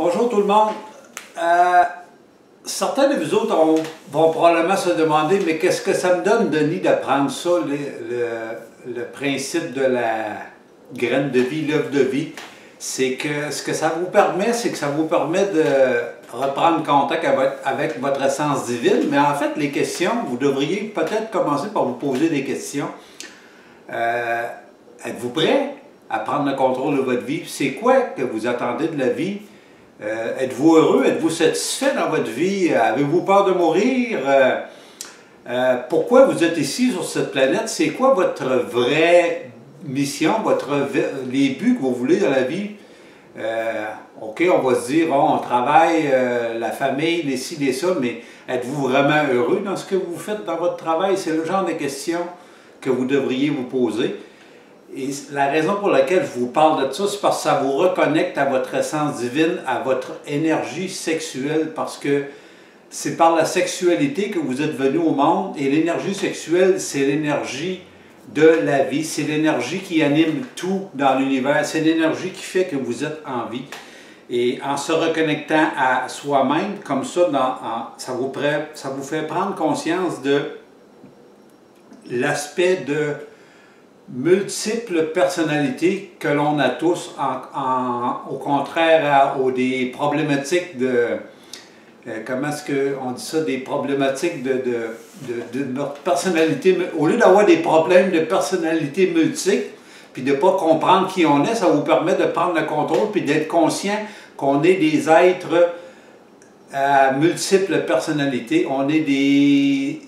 Bonjour tout le monde. Certains de vous autres vont probablement se demander, mais qu'est-ce que ça me donne, Denis, d'apprendre ça, le principe de la graine de vie, l'œuvre de vie? C'est que ce que ça vous permet, c'est que ça vous permet de reprendre contact avec votre essence divine. Mais en fait, les questions, vous devriez peut-être commencer par vous poser des questions. Êtes-vous prêt à prendre le contrôle de votre vie? C'est quoi que vous attendez de la vie? Êtes-vous heureux? Êtes-vous satisfait dans votre vie? Avez-vous peur de mourir? Pourquoi vous êtes ici sur cette planète? C'est quoi votre vraie mission, les buts que vous voulez dans la vie? OK, on va se dire, oh, on travaille, la famille, les ci, les ça, mais êtes-vous vraiment heureux dans ce que vous faites dans votre travail? C'est le genre de questions que vous devriez vous poser. Et la raison pour laquelle je vous parle de ça, c'est parce que ça vous reconnecte à votre essence divine, à votre énergie sexuelle, parce que c'est par la sexualité que vous êtes venu au monde, et l'énergie sexuelle, c'est l'énergie de la vie, c'est l'énergie qui anime tout dans l'univers, c'est l'énergie qui fait que vous êtes en vie. Et en se reconnectant à soi-même, comme ça, ça vous fait prendre conscience de l'aspect de multiples personnalités que l'on a tous, au contraire aux des problématiques de, comment est-ce qu'on dit ça, des problématiques de notre personnalité. Au lieu d'avoir des problèmes de personnalité multiples, puis de ne pas comprendre qui on est, ça vous permet de prendre le contrôle, puis d'être conscient qu'on est des êtres à multiples personnalités, on est des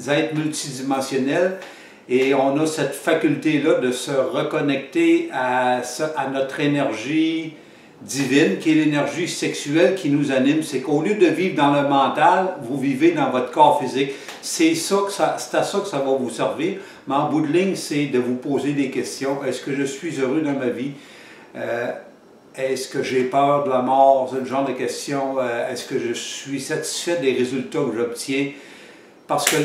êtres multidimensionnels, et on a cette faculté-là de se reconnecter à notre énergie divine, qui est l'énergie sexuelle qui nous anime. C'est qu'au lieu de vivre dans le mental, vous vivez dans votre corps physique. C'est à ça que ça va vous servir. Mais en bout de ligne, c'est de vous poser des questions. Est-ce que je suis heureux dans ma vie? Est-ce que j'ai peur de la mort? C'est le genre de questions. Est-ce que je suis satisfait des résultats que j'obtiens? Parce que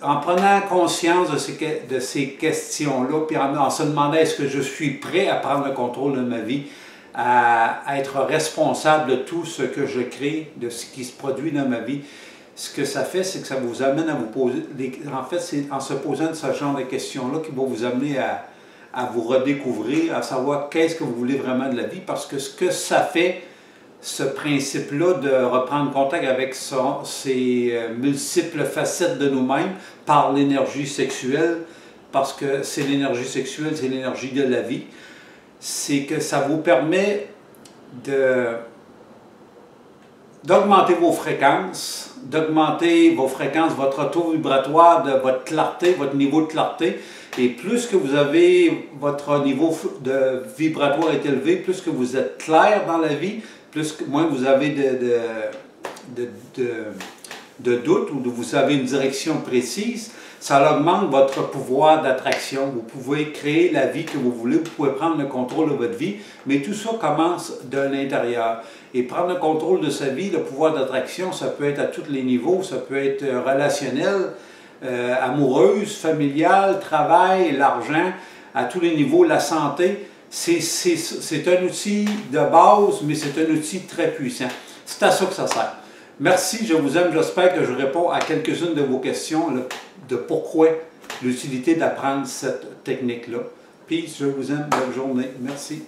en prenant conscience de ces questions-là, puis en se demandant est-ce que je suis prêt à prendre le contrôle de ma vie, à être responsable de tout ce que je crée, de ce qui se produit dans ma vie, ce que ça fait, c'est que ça vous amène à vous poser, en fait, c'est en se posant ce genre de questions-là qui va vous amener à vous redécouvrir, à savoir qu'est-ce que vous voulez vraiment de la vie, parce que ce que ça fait, ce principe-là de reprendre contact avec ces multiples facettes de nous-mêmes par l'énergie sexuelle, parce que c'est l'énergie sexuelle, c'est l'énergie de la vie, c'est que ça vous permet d'augmenter vos fréquences, votre taux vibratoire, de votre clarté, votre niveau de clarté. Et plus que vous avez, votre niveau de vibratoire est élevé, plus que vous êtes clair dans la vie, moins vous avez de doute ou vous avez une direction précise, ça augmente votre pouvoir d'attraction. Vous pouvez créer la vie que vous voulez, vous pouvez prendre le contrôle de votre vie, mais tout ça commence de l'intérieur. Et prendre le contrôle de sa vie, le pouvoir d'attraction, ça peut être à tous les niveaux, ça peut être relationnel, amoureuse, familiale, travail, l'argent, à tous les niveaux, la santé. C'est un outil de base, mais c'est un outil très puissant. C'est à ça que ça sert. Merci, je vous aime. J'espère que je réponds à quelques-unes de vos questions de pourquoi l'utilité d'apprendre cette technique-là. Puis, je vous aime. Bonne journée. Merci.